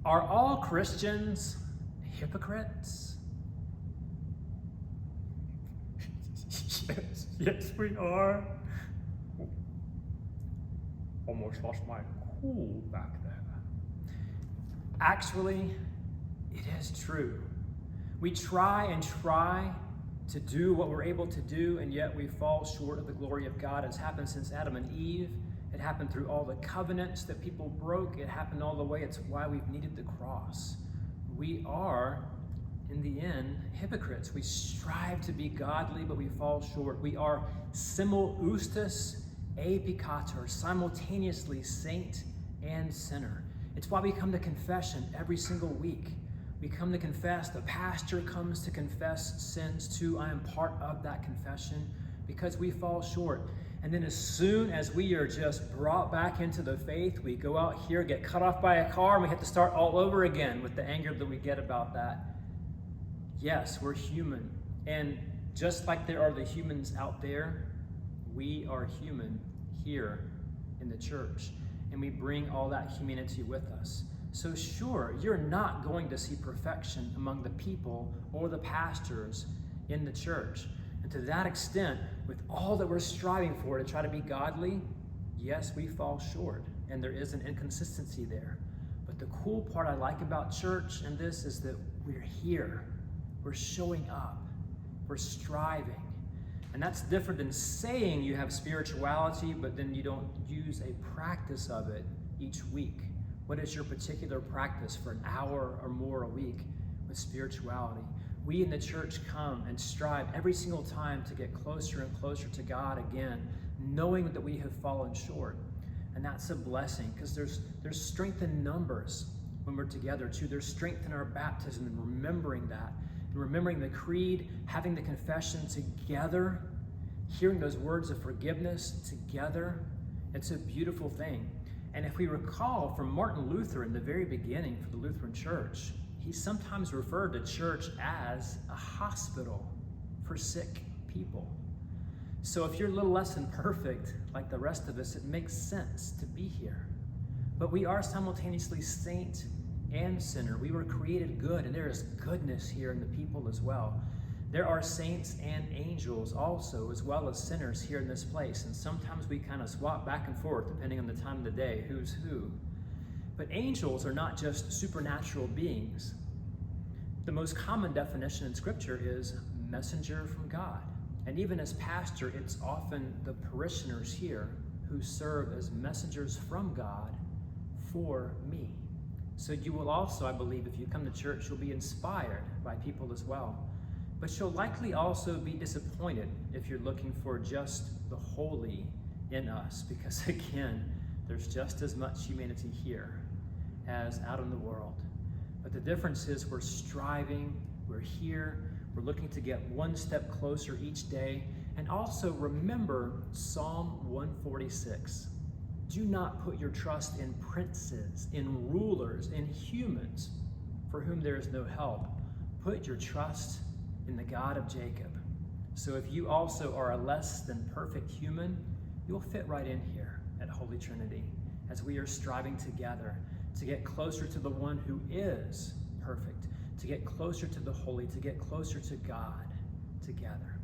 Are all Christians hypocrites? Yes, we are. Almost lost my cool back there. Actually, it is true. We try to do what we're able to do, and yet we fall short of the glory of God. It's happened since Adam and Eve. It happened through all the covenants that people broke. It happened all the way. It's why we've needed the cross. We are, in the end, hypocrites. We strive to be godly, but we fall short. We are simulustus e peccator, simultaneously saint and sinner. It's why we come to confession every single week. We come to confess. The pastor comes to confess sins too. I am part of that confession because we fall short. And then as soon as we are just brought back into the faith, we go out here, get cut off by a car, and we have to start all over again with the anger that we get about that. Yes, we're human. And just like there are the humans out there, we are human here in the church. And we bring all that humanity with us. So sure, you're not going to see perfection among the people or the pastors in the church. And to that extent, with all that we're striving for to try to be godly, yes, we fall short. And there is an inconsistency there. But the cool part I like about church and this is that we're here. We're showing up. We're striving. And that's different than saying you have spirituality, but then you don't use a practice of it each week. What is your particular practice for an hour or more a week with spirituality? We in the church come and strive every single time to get closer and closer to God again, knowing that we have fallen short. And that's a blessing because there's strength in numbers when we're together too. There's strength in our baptism and remembering that. And remembering the creed, having the confession together, hearing those words of forgiveness together. It's a beautiful thing. And if we recall from Martin Luther in the very beginning for the Lutheran Church, he sometimes referred to church as a hospital for sick people. So if you're a little less than perfect, like the rest of us, it makes sense to be here. But we are simultaneously saint and sinner. We were created good, and there is goodness here in the people as well. There are saints and angels also, as well as sinners here in this place. And sometimes we kind of swap back and forth depending on the time of the day, who's who. But angels are not just supernatural beings. The most common definition in Scripture is messenger from God. And even as pastor, it's often the parishioners here who serve as messengers from God for me. So you will also, I believe, if you come to church, you'll be inspired by people as well. But you'll likely also be disappointed if you're looking for just the holy in us, because again, there's just as much humanity here as out in the world. But the difference is we're striving, we're here, we're looking to get one step closer each day. And also remember Psalm 146. Do not put your trust in princes, in rulers, in humans for whom there is no help. Put your trust in the God of Jacob. So if you also are a less than perfect human, you'll fit right in here at Holy Trinity as we are striving together to get closer to the one who is perfect, to get closer to the holy, to get closer to God together.